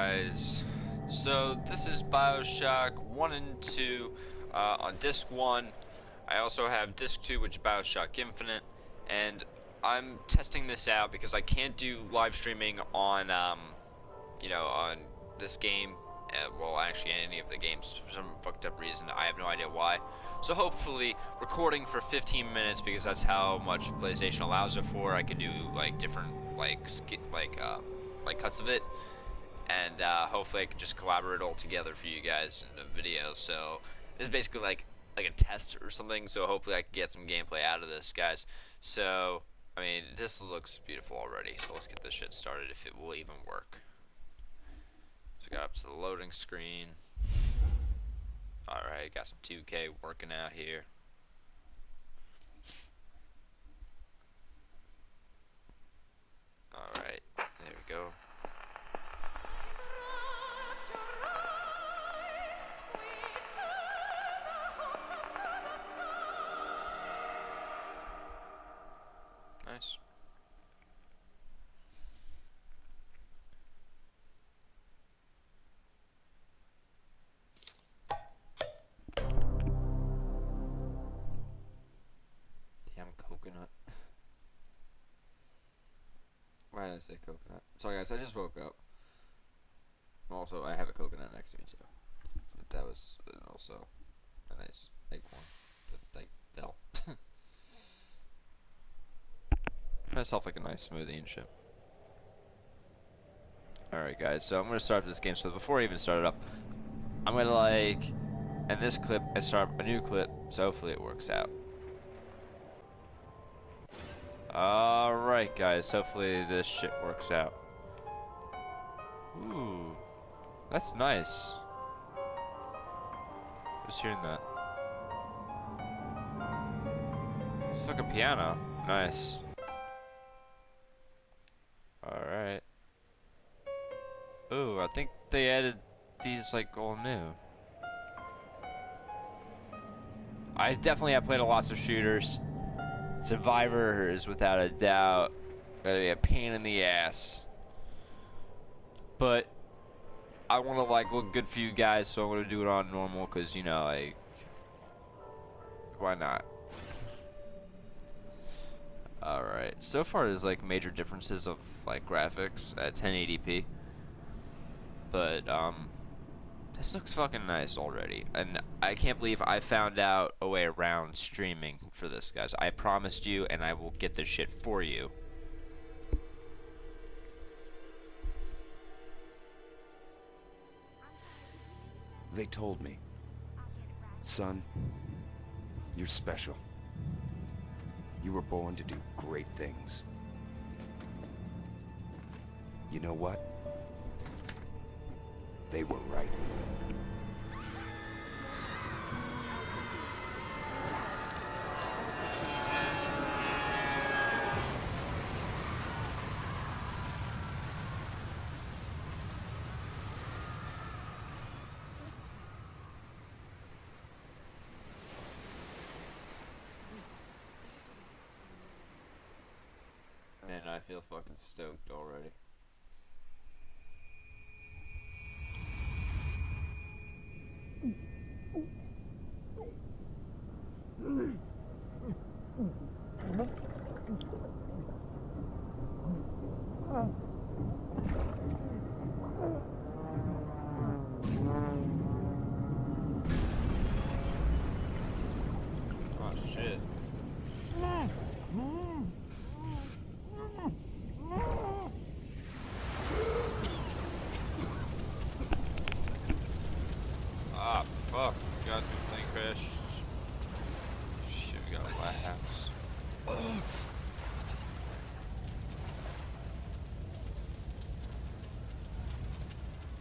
guys, so this is BioShock 1 and 2 on disc 1. I also have disc 2, which is BioShock Infinite, and I'm testing this out because I can't do live streaming on on this game, well, actually any of the games for some fucked up reason. I have no idea why. So hopefully recording for 15 minutes, because that's how much PlayStation allows it for. I can do like different like cuts of it, and hopefully I can just collaborate all together for you guys in a video. So this is basically like a test or something, so hopefully I can get some gameplay out of this, guys. So I mean, this looks beautiful already, so let's get this shit started, if it will even work. So got up to the loading screen. Alright, got some 2K working out here. Alright, there we go. Nice. Damn coconut. Why did I say coconut? Sorry guys, I just woke up. Also, I have a coconut next to me too. But that was also a nice acorn that like fell. Myself like a nice smoothie and shit. Alright guys, so I'm gonna start this game. So before I even start it up, I'm gonna in this clip, I start a new clip, so hopefully it works out. Alright guys, hopefully this shit works out. Ooh, that's nice. Just hearing that. It's like a piano. Nice. Alright. Ooh, I think they added these like all new. I definitely have played lots of shooters. Survivor is without a doubt gonna be a pain in the ass. But I wanna look good for you guys, so I'm gonna do it on normal, cause you know, why not? Alright, so far there's major differences of graphics at 1080p. But this looks fucking nice already, and I can't believe I found out a way around streaming for this, guys. I promised you, and I will get this shit for you. They told me, son, you're special. You were born to do great things. You know what? They were right. Man, I feel fucking stoked already. Oh shit. Ah, fuck. Got through plane crash. Shit, we got a house.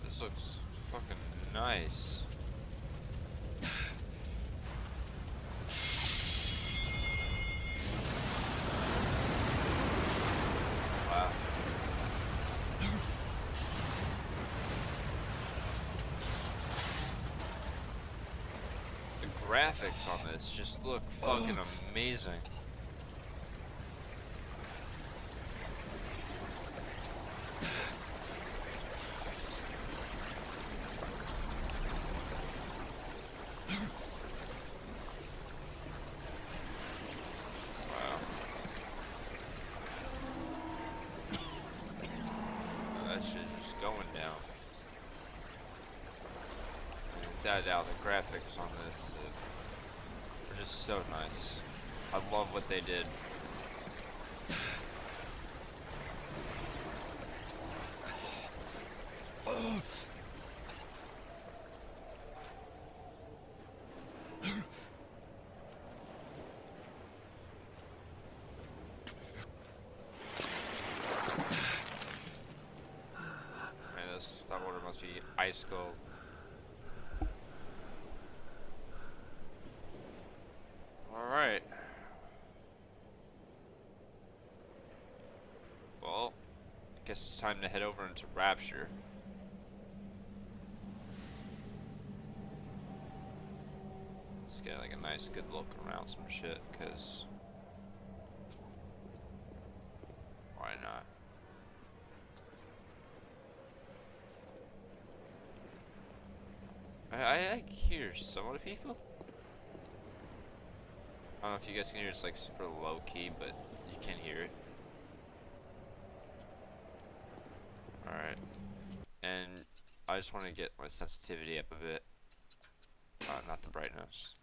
This looks fucking nice. Wow. The graphics on this just look fucking amazing. that out. The graphics on this are just so nice. I love what they did. That water must be ice cold. Alright. Well, I guess it's time to head over into Rapture. Let's get like a nice good look around some shit, cause why not? I hear some of the people. I don't know if you guys can hear it. It's like super low key, but you can hear it. Alright. And I just want to get my sensitivity up a bit. Not the brightness.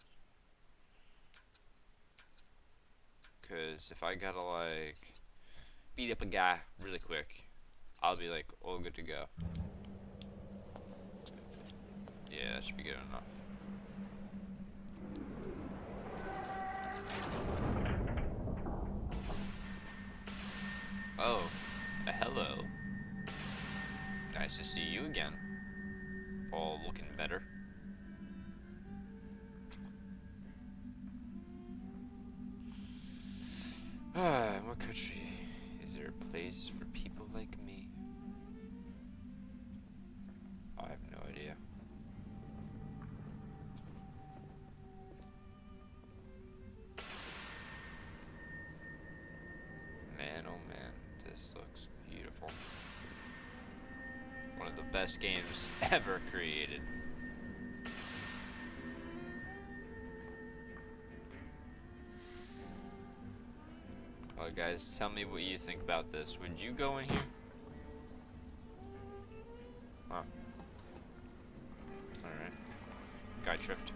Because if I gotta like beat up a guy really quick, I'll be like all good to go. Yeah, that should be good enough. Oh, hello. Nice to see you again. All looking better. In what country is there a place for people like me? I have no idea. Man, oh man, this looks beautiful. One of the best games ever created. Well, guys, tell me what you think about this. Would you go in here? Huh. Alright. Guy tripped.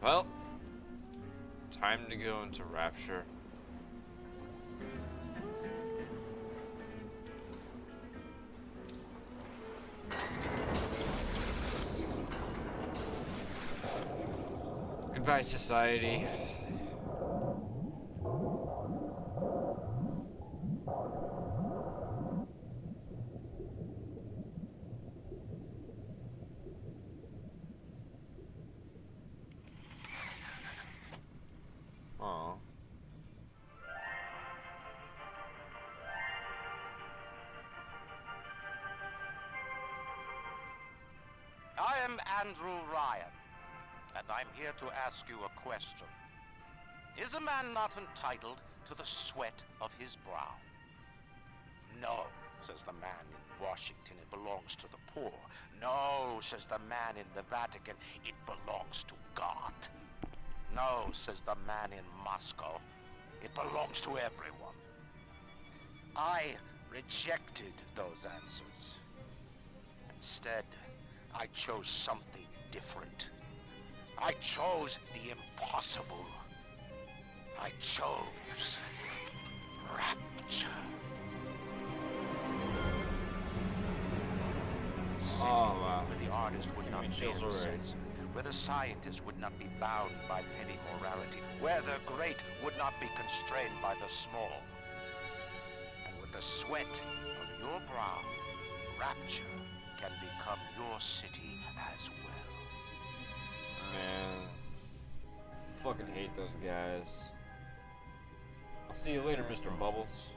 Well, time to go into Rapture. Goodbye, society. Aw. I am Andrew Ryan, and I'm here to ask you a question. Is a man not entitled to the sweat of his brow? No, says the man in Washington, it belongs to the poor. No, says the man in the Vatican, it belongs to God. No, says the man in Moscow, it belongs to everyone. I rejected those answers. Instead, I chose something different. I chose the impossible. I chose Rapture. Oh, wow. Where the artist would not chills fail already. sense, where the scientist would not be bound by petty morality, where the great would not be constrained by the small. And with the sweat of your brow, Rapture can become your city as well. Man. Fucking hate those guys. I'll see you later, Mr. Bubbles.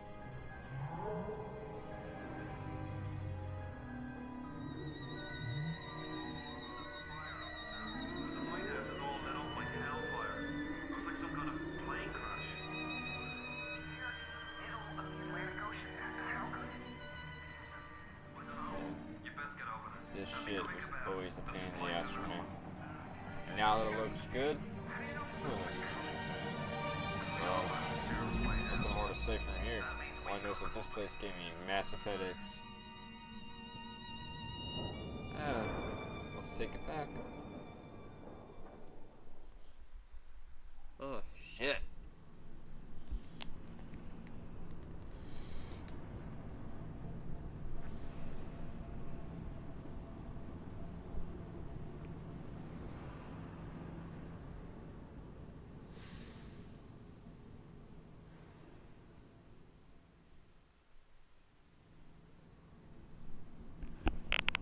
This shit was always a pain in the ass for me. And now that it looks good, well, nothing more to say from here. All I know is that this place gave me massive headaches. Let's take it back. Oh, shit.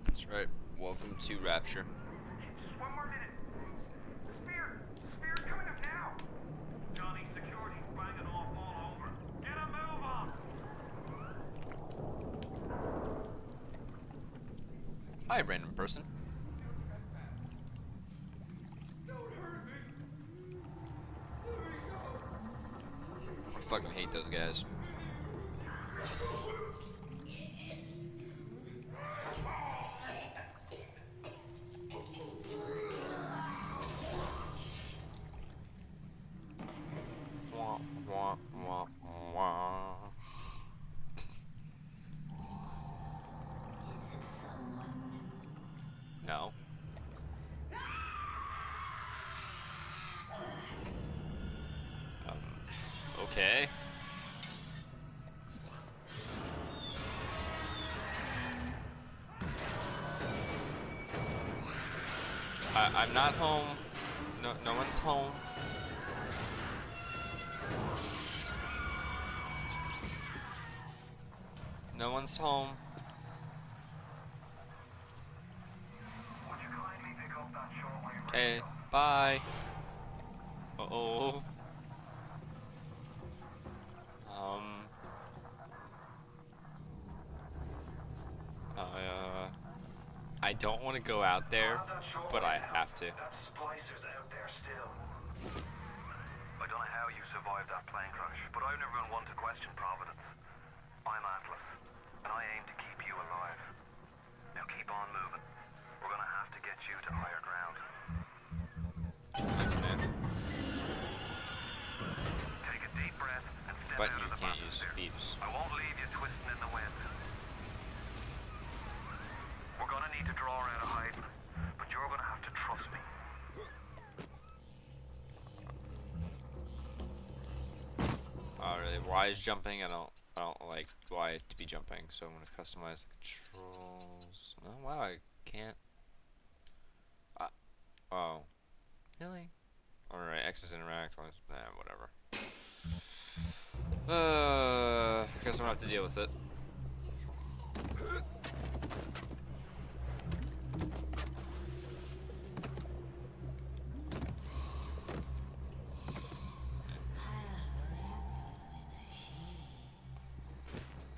That's right. Welcome to Rapture. Just one more minute. The spear's coming up now. Johnny, security's banging off all over. Get a move on. Hi, random person. Don't hurt me. Just let me go. I fucking hate those guys. Wah, wah, wah, wah. Is it someone new? No. Okay. I'm not home. No one's home. No one's home. Would you kindly pick up that shortwave Okay, radio? bye. Uh-oh. I don't want to go out there, but I have to. That splicer's out there still. I don't know how you survived that plane crash, but I've never been one to question Providence. I'm Atlas, and I aim to keep you alive. Now keep on moving. We're gonna have to get you to higher ground. That's new. Take a deep breath and step But out you of the can't use bathysphere. beeps. I won't leave you twisting in the wind. We're gonna need to draw out of hiding, but you're gonna have to trust me. Oh, really? Why is jumping? I don't like why to be jumping, so I'm gonna customize the controls. Oh wow, I can't. Oh, really? Alright, X's interact. Whatever. I guess I'm gonna have to deal with it.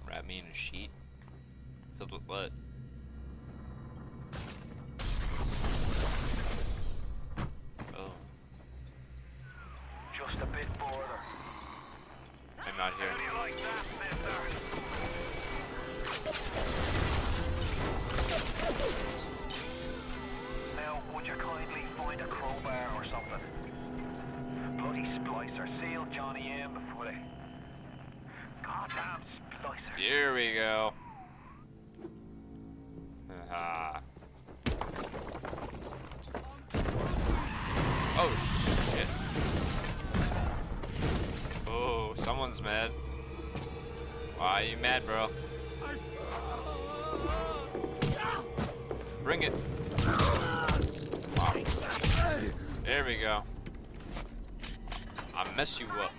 Wrap me in a sheet? Filled with what? Oh, Just a bit border. I'm out here. How do you like that, mister? Now, would you kindly find a crowbar or something? Bloody splicer. Seal Johnny in before they... Goddamn splicer. Here we go. Ah. Oh shit. Oh, someone's mad. Why are you mad, bro? Bring it. Wow. There we go. I messed you up.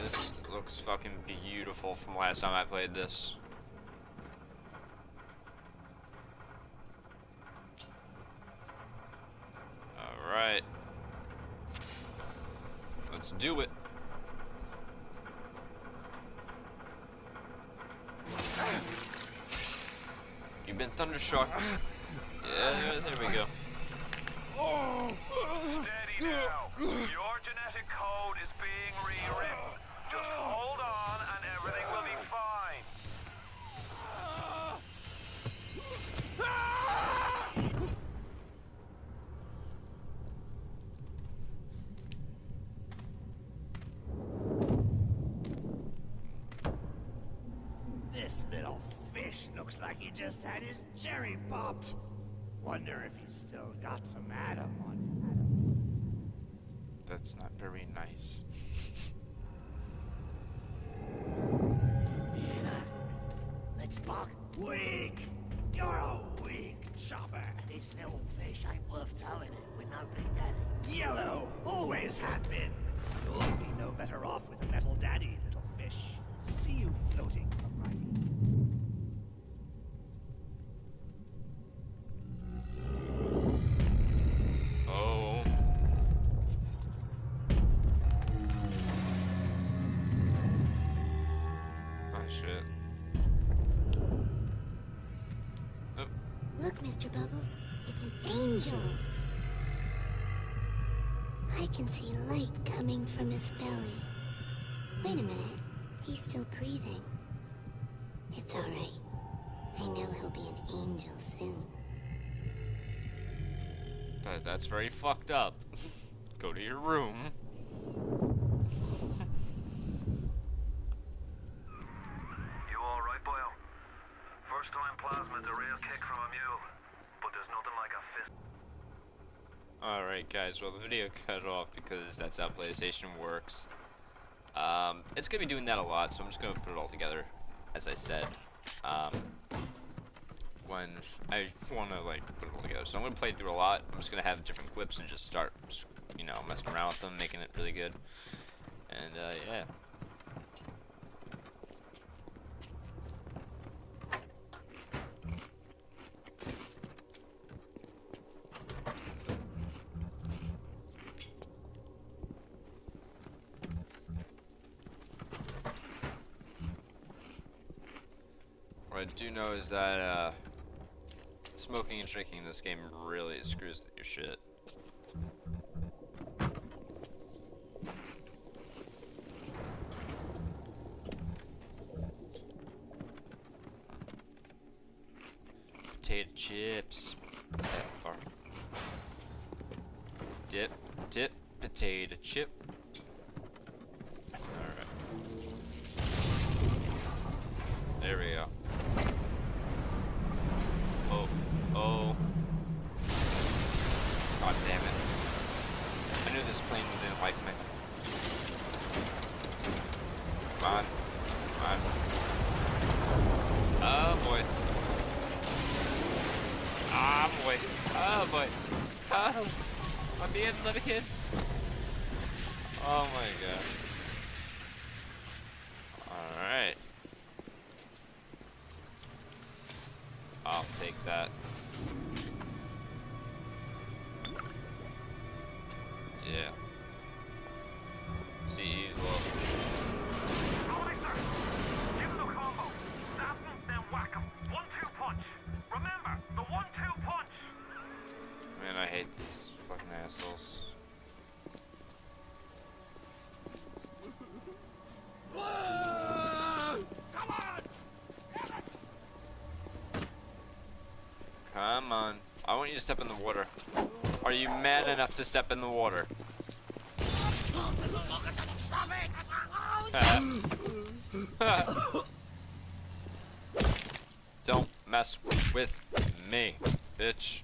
This looks fucking beautiful from last time I played this. Alright. Let's do it. You've been thundershocked. Yeah, there we go. Steady now. Your genetic code is being rewritten. Just hold on and everything will be fine. This little fish looks like he just had his cherry popped. Wonder if he's still got some Adam on him. That's not very nice. Let's buck. Weak! You're a weak chopper. This little fish ain't worth towing it with no big daddy. Yellow! Always have been. You'll be no better off with a metal daddy, little fish. See you floating upright. Oh. Oh shit. Oh. Look, Mr. Bubbles, it's an angel. I can see light coming from his belly. Wait a minute, he's still breathing. It's all right. I know he'll be an angel soon. That's very fucked up. Go to your room. You alright, Boyle? First time plasma's a real kick from a mule, but there's nothing like a fist. Alright guys, well the video cut off because that's how PlayStation works. It's gonna be doing that a lot, so I'm just gonna put it all together, as I said. When I wanna like put it all together. So I'm gonna play through a lot. I'm just gonna have different clips and just start, you know, messing around with them, making it really good. And yeah. What I do know is that smoking and drinking in this game really screws your shit. Potato chips. What's that for? Dip, dip, potato chip. Alright. There we go. Oh, oh. God damn it. I knew this plane didn't like me. Come on. Come on. Oh boy. Ah boy. Oh boy. Oh. Let me in, let me in. Oh my god. Alright. I'll take that. Yeah. See, he's low. Give the combo. Zap him, then whack him. 1-2 punch. Remember, the 1-2 punch. Man, I hate these fucking assholes. Come on. I want you to step in the water. Are you man enough to step in the water? Don't mess with me, bitch.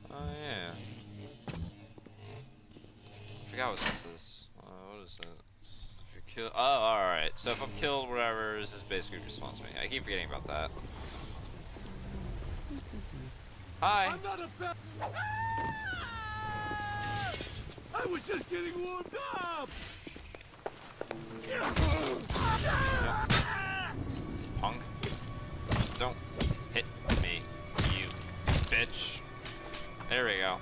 Oh yeah. I forgot what this is. What is it? If you're killed. Oh, alright. So if I'm killed, whatever, this is basically responds to me. I keep forgetting about that. Hi. I'm not a bad. I was just getting warmed up. Punk. Don't hit me, you bitch. There we go.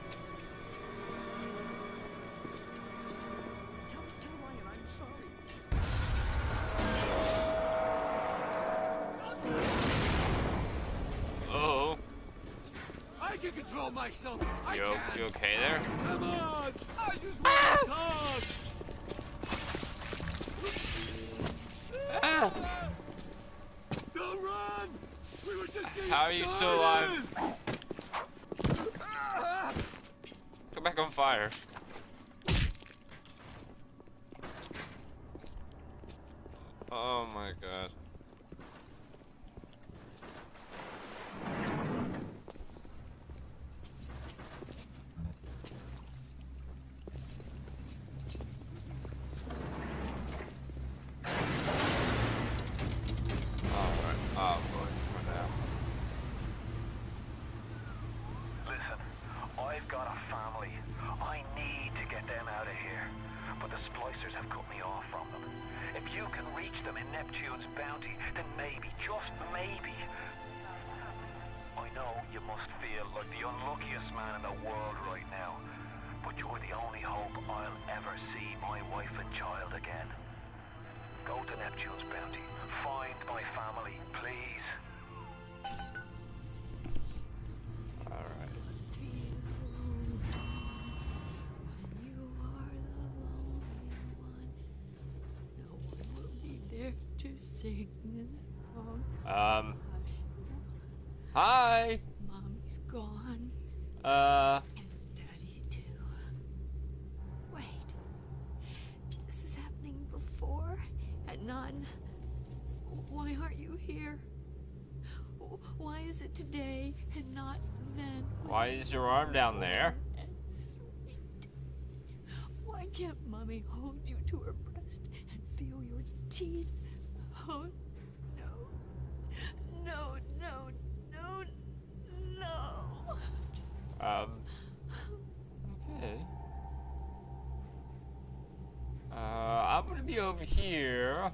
Oh. I can control myself. I You can. you okay there? Come on. I just want to talk. Ah. Don't run. We were just getting How are you still alive? started. back on fire. Oh my god. Alright, oh boy, for now. Listen, I've got a family. I need to get them out of here. But the splicers have cut me off from them. If you can reach them in Neptune's bounty, then maybe, just maybe. I know you must feel like the unluckiest man in the world right now. But you're the only hope I'll ever see my wife and child again. Go to Neptune's bounty. Find my family, please. Alright. You are the lonely one. No one will be there to sing this song. Hush. Hi! Mommy's gone. And Daddy too. Wait. This is happening before and none. Why aren't you here? Why is it today and not then? Why is your arm down there? And sweet. Why can't Mommy hold you to her breast and feel your teeth? Oh no. No, no, no, no. Okay. I'm gonna be over here.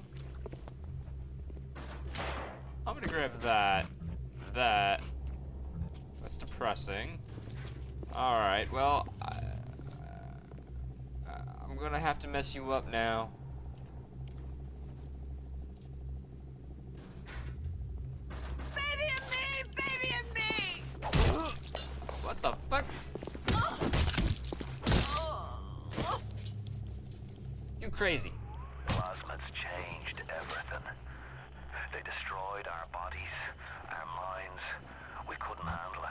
I'm gonna grab that. That's depressing. Alright, well, I'm gonna have to mess you up now. Baby and me! Baby and me! What the fuck? You crazy. Plasmids changed everything. They destroyed our bodies, our minds. We couldn't handle it.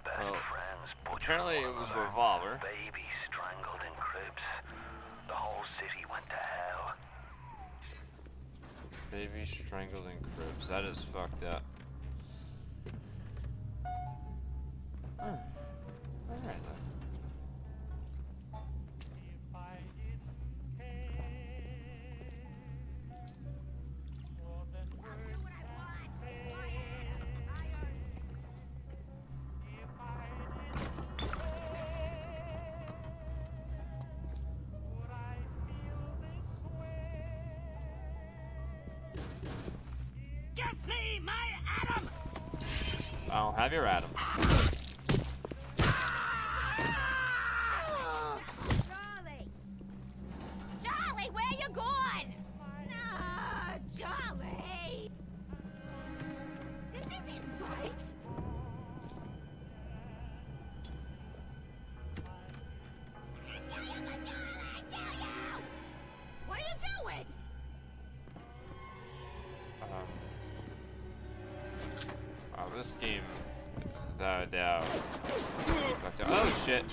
Best Well, friends butchered apparently one it was another. Revolver. Babies strangled in cribs. The whole city went to hell. Baby strangled in cribs. That is fucked up. Alright then. Give me my atom! I don't have your Adam. Charlie! Charlie, where you going? Nah, Charlie! This isn't right. What are you doing? Oh, this game is without a doubt. Fucked up. Oh shit.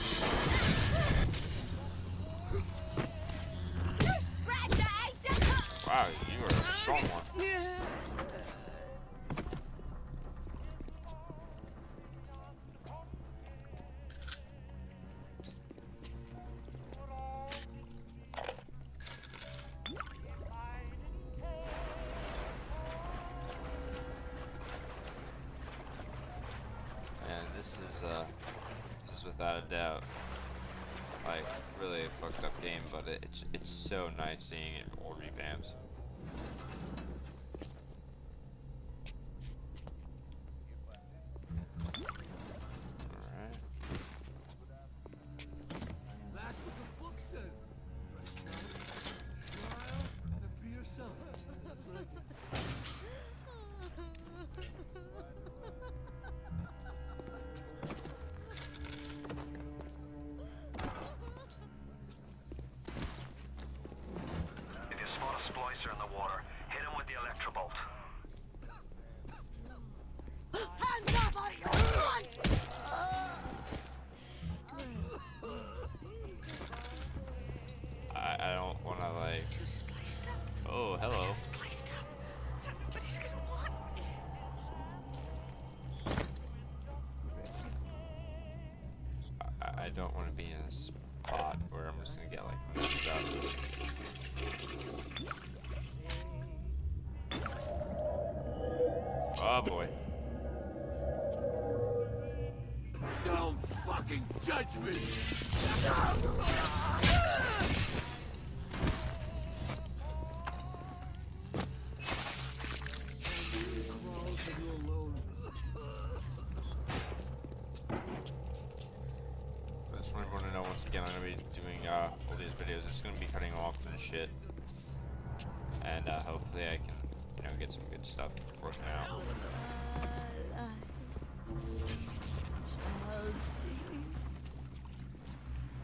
Wow, you are a strong one. And this is without a doubt, like, really a fucked up game, but it's so nice seeing it all revamped. Alright. That's what the book said. Trial and be yourself. That's what I did. If you spot a splicer in I don't want to be in a spot where I'm just gonna get like messed up. Oh boy. Don't fucking judge me! I just want everyone to know once again I'm gonna be doing all these videos. It's gonna be cutting off and shit, and hopefully I can, you know, get some good stuff working out.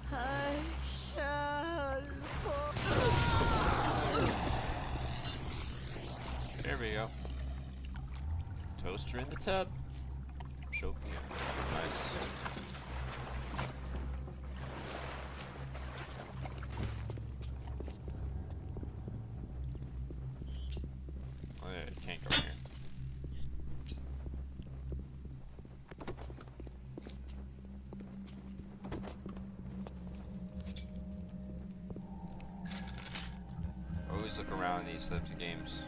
I shall There we go. Toaster in the tub. Choking it. Nice. Oh yeah, you can't go in here. Always look around in these types of games.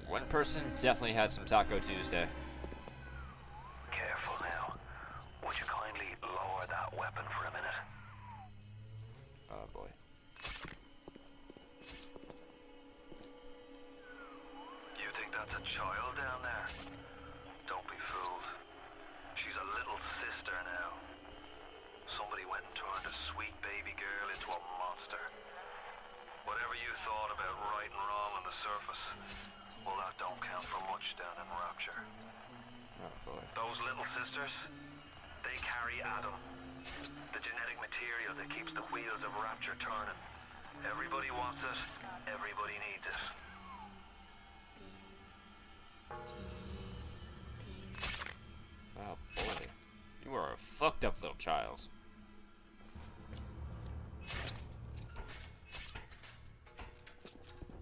One person definitely had some Taco Tuesday. Careful now. Would you kindly lower that weapon for a minute? Oh boy. You think that's a child down there? Don't be fooled. She's a little sister now. Somebody went and turned a sweet baby girl into a monster. Whatever you thought about right and wrong on the surface, well, that don't count for much down in Rapture. Oh boy. Those little sisters, they carry Adam, the genetic material that keeps the wheels of Rapture turning. Everybody wants it, everybody needs it. Oh boy. You are a fucked up little child.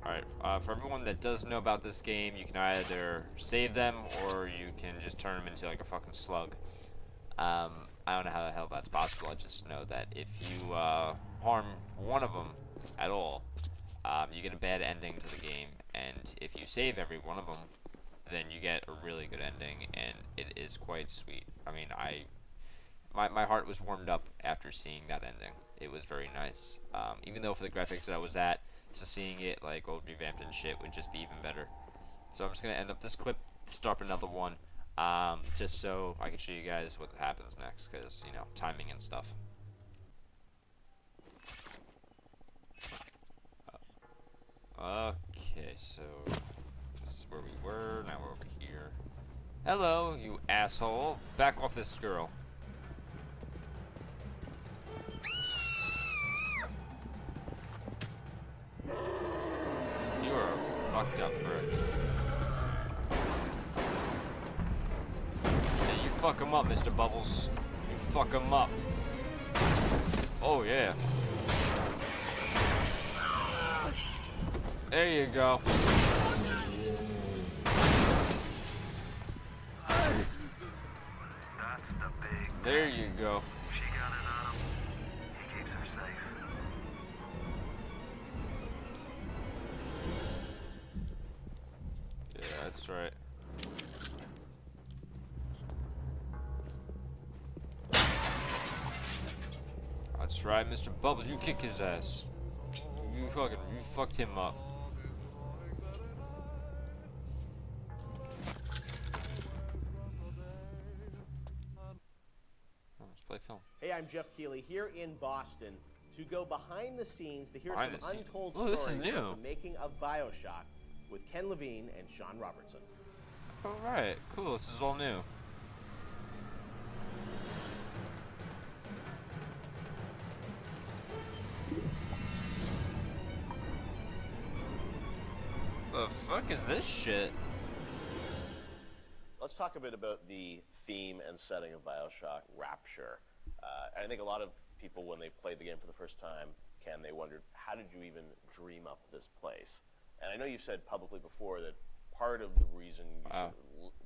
Alright, for everyone that does know about this game, you can either save them or you can just turn them into like a fucking slug. I don't know how the hell that's possible. I just know that if you harm one of them at all, you get a bad ending to the game. And if you save every one of them, then you get a really good ending, and it is quite sweet. I mean, my heart was warmed up after seeing that ending. It was very nice. Even though for the graphics that I was at, so seeing it like all revamped and shit would just be even better. So I'm just gonna end up this clip, start another one, just so I can show you guys what happens next, because you know, timing and stuff. Okay, so this is where we were. Now we're over here. Hello, you asshole! Back off this girl. You are a fucked up brick. Hey, you fuck him up, Mr. Bubbles. You fuck him up. Oh, yeah. There you go. That's the big... There you go. She got it on him. He keeps her safe. Yeah, that's right. That's right, Mr. Bubbles. You kick his ass. You fucked him up. Let's play film. Hey, I'm Jeff Keighley here in Boston to go behind the scenes to hear Behind some the scenes. untold Oh, this is stories new. of the making of BioShock with Ken Levine and Sean Robertson. Alright, cool. This is all new. The fuck is this shit? Let's talk a bit about the theme and setting of BioShock, Rapture. I think a lot of people, when they played the game for the first time, they wondered, how did you even dream up this place? And I know you've said publicly before that part of the reason you Wow.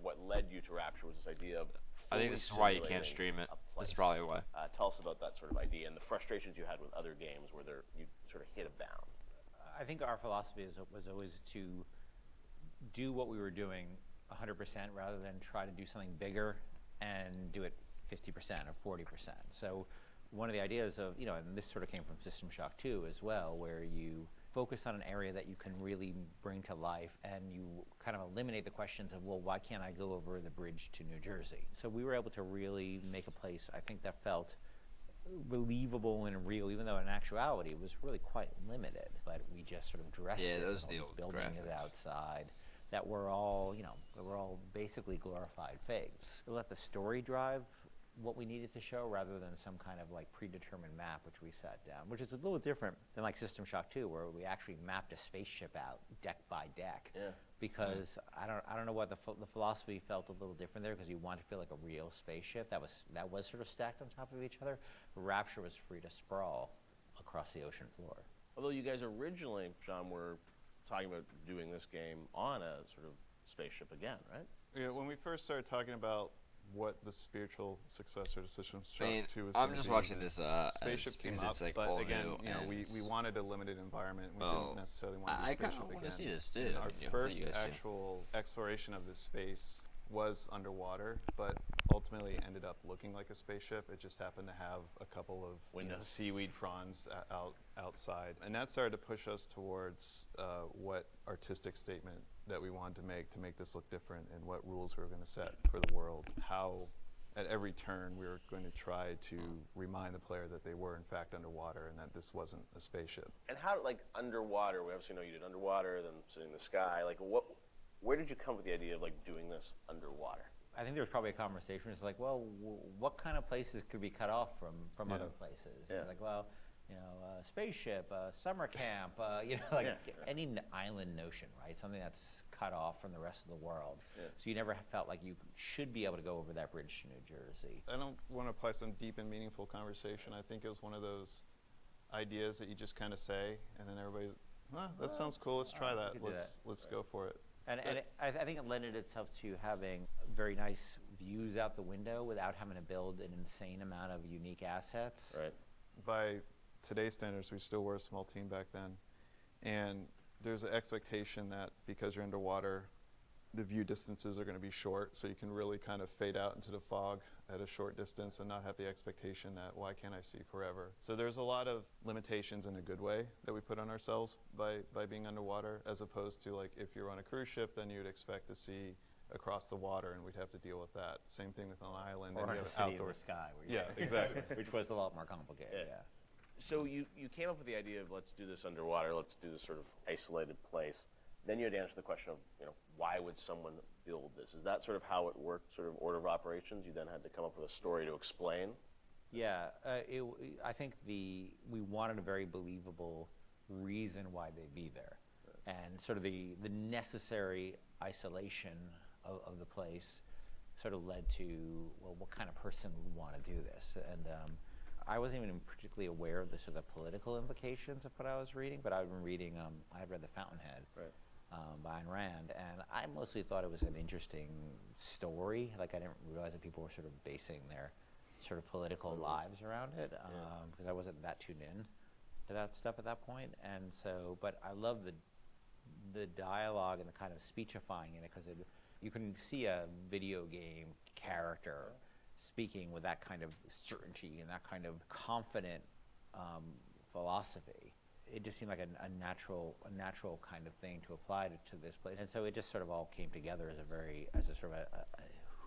what led you to Rapture was this idea of I think fully this is why you can't simulating stream it. a That's place. probably why. Tell us about that sort of idea and the frustrations you had with other games where you sort of hit a bound. I think our philosophy was always to do what we were doing 100% rather than try to do something bigger and do it 50% or 40%. So one of the ideas of, and this sort of came from System Shock 2 as well, where you focus on an area that you can really bring to life and you kind of eliminate the questions of, well, why can't I go over the bridge to New Jersey? So we were able to really make a place, I think, that felt believable and real, even though in actuality it was really quite limited. But we just sort of dressed it those with the all old these buildings graphics. outside that were all, basically glorified fakes. We let the story drive what we needed to show rather than some kind of like predetermined map which we sat down, which is a little different than like System Shock 2, where we actually mapped a spaceship out deck by deck. Yeah. Because I don't know what the philosophy felt a little different there, because you want to feel like a real spaceship that was sort of stacked on top of each other. Rapture was free to sprawl across the ocean floor. Although you guys originally, Sean, were talking about doing this game on a sort of spaceship again, right? Yeah, when we first started talking about what the spiritual successor to System Shock 2 was I'm going just to be, watching this spaceship came because up, it's like but all again, new. we wanted a limited environment. We didn't necessarily want to do I spaceship kind of again. want to see this too. And our you first guys too. actual exploration of this space was underwater, but ultimately ended up looking like a spaceship. It just happened to have a couple of Windows. seaweed fronds outside, and that started to push us towards what artistic statement that we wanted to make this look different, and what rules we were going to set for the world. How at every turn we were going to try to remind the player that they were in fact underwater and that this wasn't a spaceship. And how, like, underwater, we obviously know you did underwater, then sitting in the sky, like, where did you come with the idea of, like, doing this underwater? I think there was probably a conversation. It's like, well, what kind of places could be cut off from other places? Yeah. Like, well, spaceship, summer camp, any island notion, right? Something that's cut off from the rest of the world. Yeah. So you never felt like you should be able to go over that bridge to New Jersey. I don't want to apply some deep and meaningful conversation. I think it was one of those ideas that you just kind of say, and then everybody, that sounds cool. Let's try that. Let's go for it. And I think it lended itself to having very nice views out the window without having to build an insane amount of unique assets. Right. By today's standards, we still were a small team back then, and there's an expectation that because you're underwater, the view distances are going to be short, so you can really kind of fade out into the fog at a short distance and not have the expectation that, why can't I see forever? So there's a lot of limitations in a good way that we put on ourselves by being underwater, as opposed to, like, if you're on a cruise ship, then you'd expect to see across the water, and we'd have to deal with that. Same thing with an island. Or then in you a have city outdoor in the sky. Yeah, exactly. Which was a lot more complicated, yeah. So you came up with the idea of, let's do this underwater, let's do this sort of isolated place. Then you had to answer the question of, why would someone build this? Is that sort of how it worked, sort of order of operations? You then had to come up with a story to explain? Yeah, I think we wanted a very believable reason why they'd be there. And sort of the necessary isolation of the place sort of led to, well, what kind of person would want to do this? And I wasn't even particularly aware of the sort of political implications of what I was reading, but I've been reading, I had read The Fountainhead. Right. By Ayn Rand, and I mostly thought it was an interesting story. Like, I didn't realize that people were sort of basing their sort of political lives around it, because I wasn't that tuned in to that stuff at that point. And so, but I love the dialogue and the kind of speechifying in it, because you can see a video game character speaking with that kind of certainty and that kind of confident philosophy. It just seemed like a natural kind of thing to apply to this place, and so it just sort of all came together as a sort of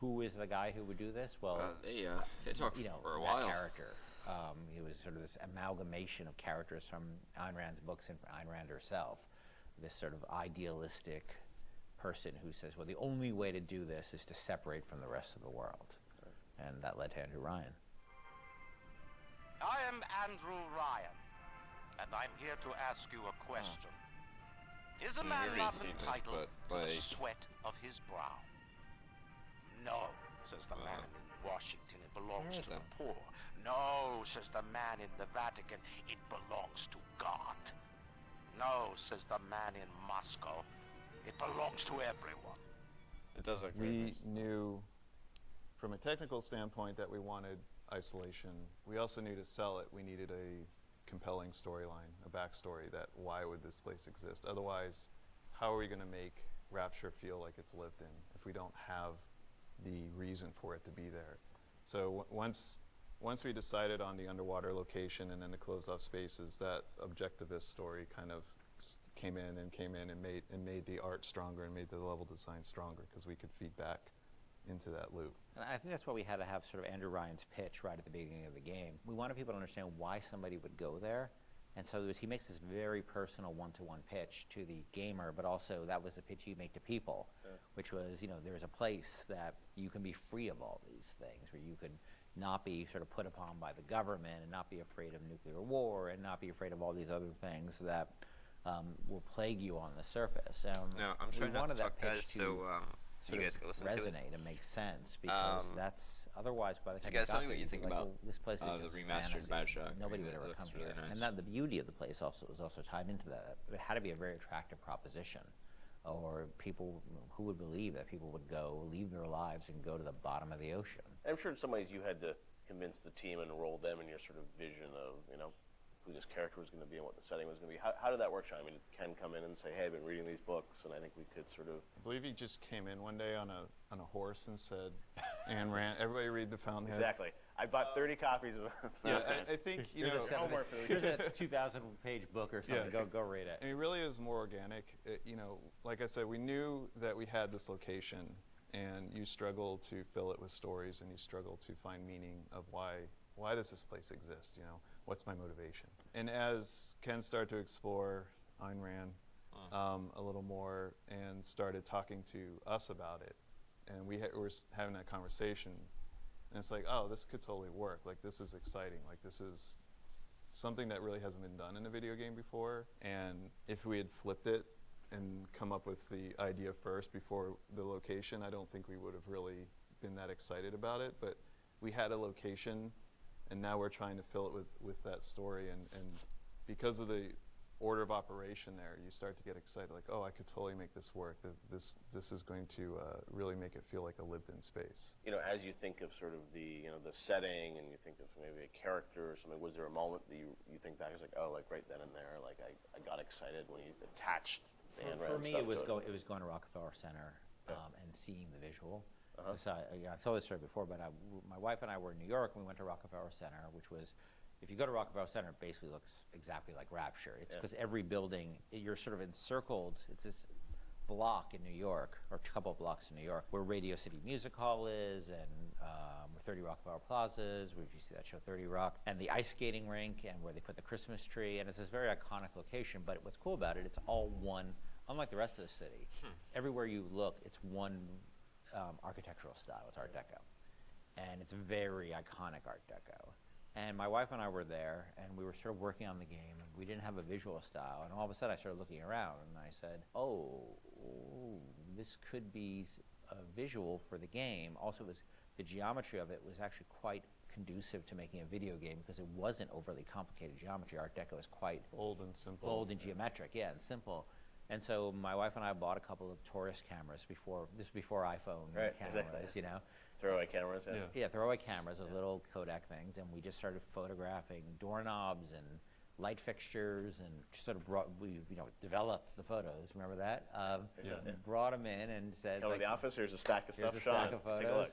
who is the guy who would do this? Well, they talked for a while. That character, he was sort of this amalgamation of characters from Ayn Rand's books and Ayn Rand herself. This sort of idealistic person who says, well, the only way to do this is to separate from the rest of the world, and that led to Andrew Ryan. I am Andrew Ryan, and I'm here to ask you a question. Is a man not entitled to the sweat of his brow? No, says the man in Washington, it belongs to the poor. No, says the man in the Vatican, it belongs to God. No, says the man in Moscow, It belongs to everyone. It does look very We nice. knew, from a technical standpoint, that we wanted isolation. We also knew to sell it, we needed a compelling storyline, a backstory that why would this place exist? Otherwise, how are we going to make Rapture feel like it's lived in if we don't have the reason for it to be there? So once we decided on the underwater location and then the closed-off spaces, that objectivist story kind of came in and made the art stronger and made the level design stronger because we could feed back into that loop. And I think that's why we had to have sort of Andrew Ryan's pitch right at the beginning of the game. We wanted people to understand why somebody would go there. And so he makes this very personal one-to-one pitch to the gamer, but also that was the pitch you make to people, which was, there's a place that you can be free of all these things, where you could not be sort of put upon by the government and not be afraid of nuclear war and not be afraid of all these other things that will plague you on the surface. No, I'm trying not to talk, guys, so you guys can listen to it. Resonate and make sense, because that's otherwise by the time guys, you tell got me what you think like, about well, this place is the just remastered fantasy. BioShock. Nobody I mean, would it ever looks come really here, nice. and that the beauty of the place also was also tied into that. It had to be a very attractive proposition, or people who would believe that people would go leave their lives and go to the bottom of the ocean. I'm sure in some ways you had to convince the team and enroll them in your sort of vision of, who this character was going to be and what the setting was going to be. How did that work, Sean? I mean, did Ken come in and say, hey, I've been reading these books, and I think we could sort of... I believe he just came in one day on a horse and said, and ran, everybody read The Fountainhead. Exactly. I bought 30 copies of The Fountainhead. I think, Here's a 2,000-page book or something. Yeah. Go read it. I mean, really, it was more organic. Like I said, we knew that we had this location, and you struggle to fill it with stories, and you struggle to find meaning of why does this place exist? What's my motivation? And as Ken started to explore Ayn Rand a little more and started talking to us about it, and we were having that conversation, and it's like, oh, this could totally work. Like, this is exciting. Like, this is something that really hasn't been done in a video game before. And if we had flipped it and come up with the idea first before the location, I don't think we would have really been that excited about it. But we had a location, and now we're trying to fill it with that story. And because of the order of operation there, you start to get excited, like, oh, I could totally make this work. This is going to really make it feel like a lived-in space. As you think of sort of the setting, and you think of maybe a character or something, was there a moment that you think back, it's like, oh, like right then and there, like I got excited when you attached the Ayn Rand For me, stuff it was to going to Rockefeller Center and seeing the visual. So I told this story before, but my wife and I were in New York, and we went to Rockefeller Center, which was, if you go to Rockefeller Center, it basically looks exactly like Rapture. It's because every building, you're sort of encircled. It's this block in New York, or a couple of blocks in New York, where Radio City Music Hall is, and where 30 Rockefeller Plazas, where you see that show 30 Rock, and the ice skating rink, and where they put the Christmas tree, and it's this very iconic location. But what's cool about it, it's all one, unlike the rest of the city. Everywhere you look, it's one architectural style. It's Art Deco. And it's very iconic Art Deco. And my wife and I were there, and we were sort of working on the game, and we didn't have a visual style. And all of a sudden, I started looking around, and I said, oh, this could be a visual for the game. Also, the geometry of it was actually quite conducive to making a video game, because it wasn't overly complicated geometry. Art Deco is quite bold and simple. Bold and geometric, and simple. And so my wife and I bought a couple of tourist cameras before iPhone cameras, exactly. Throwaway cameras, yeah, throwaway cameras with little Kodak things, and we just started photographing doorknobs and light fixtures, and sort of developed the photos. Remember that? Brought them in and said, come to the office. Here's a stack of stuff. Here's a Sean, stack of photos. take a look.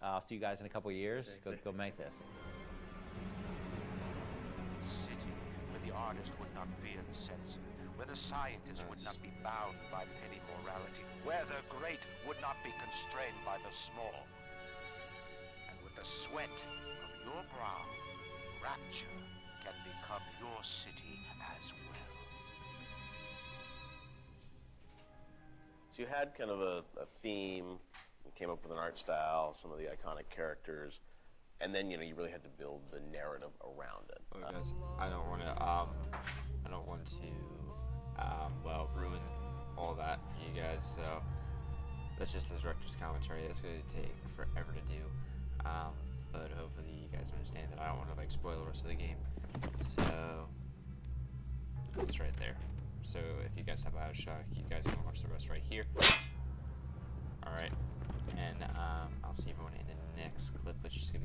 I'll see you guys in a couple of years. Go make this. City where the artist would not fear the censor, where the scientist would not be bound by petty morality, where the great would not be constrained by the small. And with the sweat of your brow, Rapture can become your city as well. So you had kind of a theme, you came up with an art style, some of the iconic characters, and then you really had to build the narrative around it. Okay, guys, I don't want to ruin all that for you guys. So that's just the director's commentary. That's going to take forever to do. But hopefully you guys understand that I don't want to spoil the rest of the game. So it's right there. So if you guys have BioShock, you guys can watch the rest right here. Alright. And I'll see everyone in the next clip, which is going to be